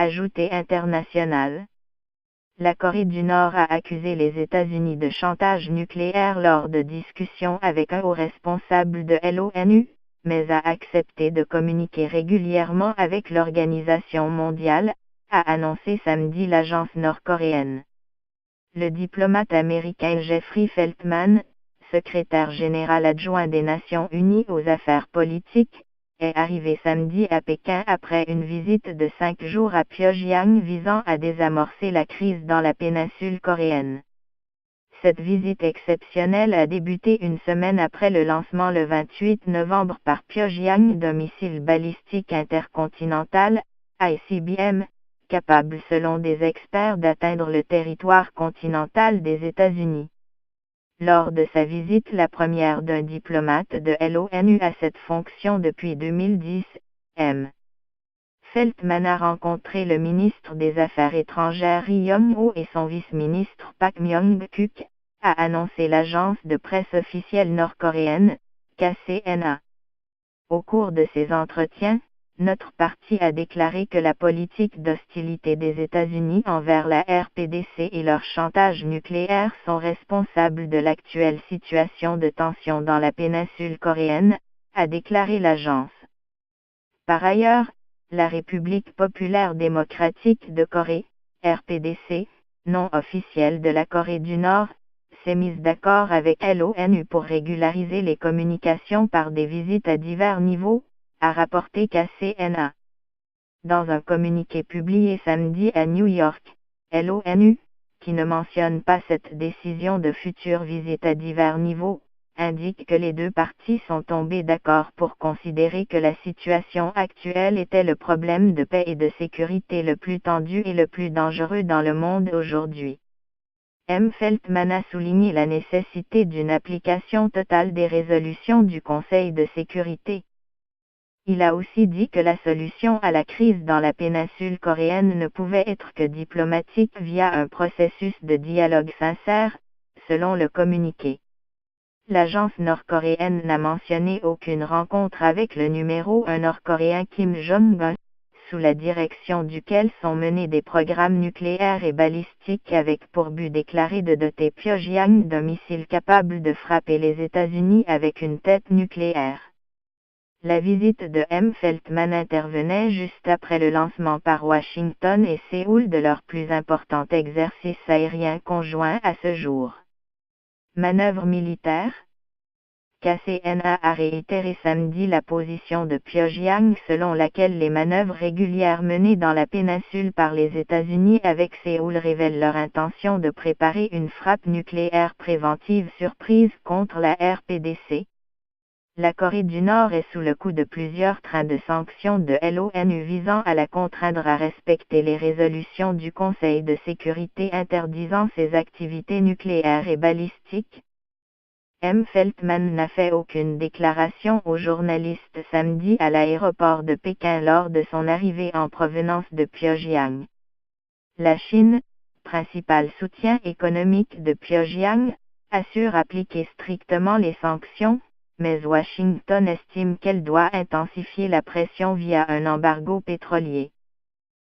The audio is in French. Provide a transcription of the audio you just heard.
ajouté international. La Corée du Nord a accusé les États-Unis de chantage nucléaire lors de discussions avec un haut responsable de l'ONU, mais a accepté de communiquer régulièrement avec l'Organisation mondiale, a annoncé samedi l'agence nord-coréenne. Le diplomate américain Jeffrey Feltman, secrétaire général adjoint des Nations Unies aux affaires politiques, est arrivé samedi à Pékin après une visite de 5 jours à Pyongyang visant à désamorcer la crise dans la péninsule coréenne. Cette visite exceptionnelle a débuté une semaine après le lancement le 28 novembre par Pyongyang d'un missile balistique intercontinental, ICBM, capable selon des experts d'atteindre le territoire continental des États-Unis. Lors de sa visite, la première d'un diplomate de l'ONU à cette fonction depuis 2010, M. Feltman a rencontré le ministre des Affaires étrangères Ri Yong-ho et son vice-ministre Pak Myong-kuk, a annoncé l'agence de presse officielle nord-coréenne, KCNA. Au cours de ces entretiens, notre parti a déclaré que la politique d'hostilité des États-Unis envers la RPDC et leur chantage nucléaire sont responsables de l'actuelle situation de tension dans la péninsule coréenne, a déclaré l'agence. Par ailleurs, la République populaire démocratique de Corée, RPDC, nom officiel de la Corée du Nord, s'est mise d'accord avec l'ONU pour régulariser les communications par des visites à divers niveaux, a rapporté KCNA. Dans un communiqué publié samedi à New York, l'ONU, qui ne mentionne pas cette décision de future visite à divers niveaux, indique que les deux parties sont tombées d'accord pour considérer que la situation actuelle était le problème de paix et de sécurité le plus tendu et le plus dangereux dans le monde aujourd'hui. M. Feltman a souligné la nécessité d'une application totale des résolutions du Conseil de sécurité. Il a aussi dit que la solution à la crise dans la péninsule coréenne ne pouvait être que diplomatique via un processus de dialogue sincère, selon le communiqué. L'agence nord-coréenne n'a mentionné aucune rencontre avec le numéro 1 nord-coréen Kim Jong-un, sous la direction duquel sont menés des programmes nucléaires et balistiques avec pour but déclaré de doter Pyongyang d'un missile capable de frapper les États-Unis avec une tête nucléaire. La visite de M. Feltman intervenait juste après le lancement par Washington et Séoul de leur plus important exercice aérien conjoint à ce jour. Manœuvre militaire. KCNA a réitéré samedi la position de Pyongyang selon laquelle les manœuvres régulières menées dans la péninsule par les États-Unis avec Séoul révèlent leur intention de préparer une frappe nucléaire préventive surprise contre la RPDC. La Corée du Nord est sous le coup de plusieurs trains de sanctions de l'ONU visant à la contraindre à respecter les résolutions du Conseil de sécurité interdisant ses activités nucléaires et balistiques. M. Feltman n'a fait aucune déclaration aux journalistes samedi à l'aéroport de Pékin lors de son arrivée en provenance de Pyongyang. La Chine, principal soutien économique de Pyongyang, assure appliquer strictement les sanctions, mais Washington estime qu'elle doit intensifier la pression via un embargo pétrolier.